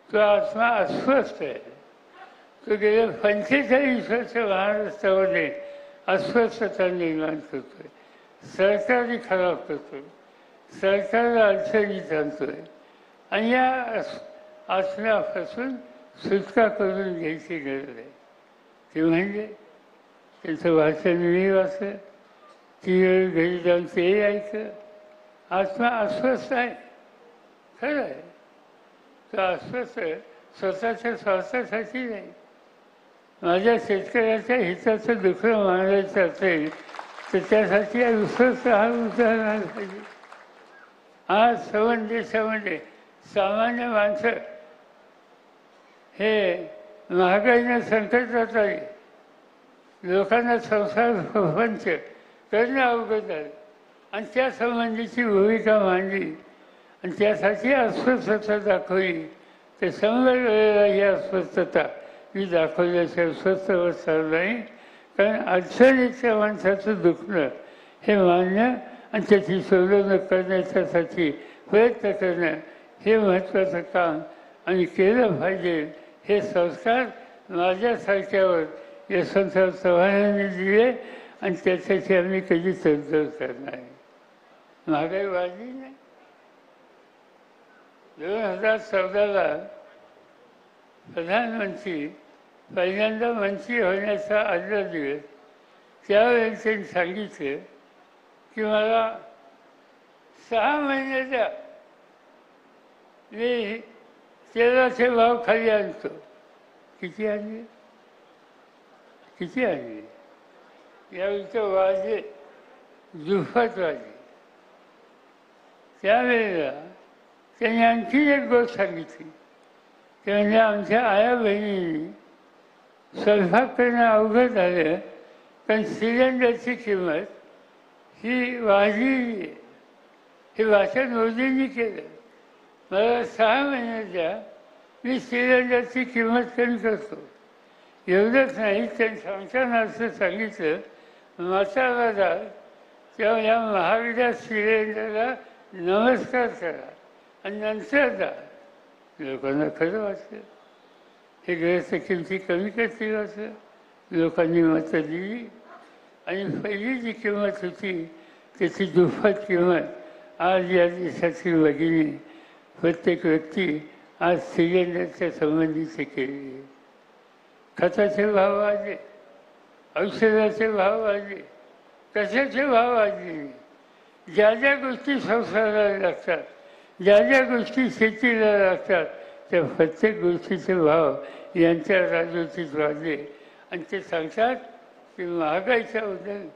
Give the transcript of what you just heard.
तो आत्मा अस्वस्थ आहे. तो गेल्या 45 वर्ष महाराष्ट्रामध्ये अस्वस्थता निर्माण करतोय, सरकारही खराब करतोय, सरकारला अडचणीत आणतोय. आणि या आत्म्यापासून सुटका करून घ्यायची गरज आहे. ते म्हणजे त्यांचं वाचन मी वाचलं, ती वेळ घरी जाऊन तेही ऐकलं. आत्मा अस्वस्थ आहे, खरं आहे. तो अस्वस्थ स्वतःच्या स्वार्थासाठी नाही. माझ्या शेतकऱ्याच्या हिताचं दुखणं मांडायचं असेल तर त्यासाठी अस्वस्थ हा उचलला आला पाहिजे. आज संबंध देशामध्ये सामान्य माणसं हे महागाईनं संकटात आली, लोकांना संसार प्रपंच करणं अवघड आहे आणि त्या संबंधीची भूमिका मांडली आणि त्यासाठी अस्वस्थता दाखवली. तर 100 वेळेला ही अस्वस्थता मी दाखवल्याशिवाय अस्वस्थ चालू नाही. कारण अडचणीच्या माणसाचं दुखणं हे मान्य आणि त्याची सोडवणूक करण्याच्यासाठी प्रयत्न करणं हे महत्त्वाचं काम आणि केलं पाहिजे. हे संस्कार माझ्यासारख्यावर यशवंतराव चव्हाणांनी दिले आणि त्याच्याशी आम्ही कधी तडजोड करणार नाही. महागाई वाढली नाही. 2014ला प्रधानमंत्री पहिल्यांदा मंत्री होण्याचा आदला दिवस, त्यावेळेस त्यांनी सांगितलं की मला 6 महिने द्या, मी तेलाचे भाव खाली आणतो. किती आणले? किती आणले? यावेळी तर वाढले, दुप्पट वाढले. त्यावेळेला त्यांनी आणखी एक गोष्ट सांगितली. ते म्हणजे आमच्या आया बहिणींनी स्वयंपाक करणं अवघड झालं कारण सिलेंडरची किंमत ही वाढली आहे. हे भाषण मोदींनी केलं. मला 6 महिने द्या, मी सिलेंडरची किंमत कमी करतो. एवढंच नाही, त्यांनी सांगताना असं सांगितलं, मसाला दाल तेव्हा या महागड्या सिलेंडरला नमस्कार करा आणि नंतर द्या. लोकांना खरं वाटलं. हे गॅसच्या किमती कमी करतील असं लोकांनी मतं दिली आणि पहिली जी किंमत होती त्याची दुप्पट किंमत आज या देशातील भगिनी प्रत्येक व्यक्ती आज सिलेंडरच्या संबंधीचे केली. खताचे भाव वाढले, औषधाचे भाव वाढले, कशाचे भाव वाढले. ज्या ज्या गोष्टी संसाराला लागतात, ज्या ज्या गोष्टी शेतीला लागतात, त्या प्रत्येक गोष्टीचे भाव यांच्या राजवटीत वाढले आणि ते सांगतात की महागाईच्या बद्दल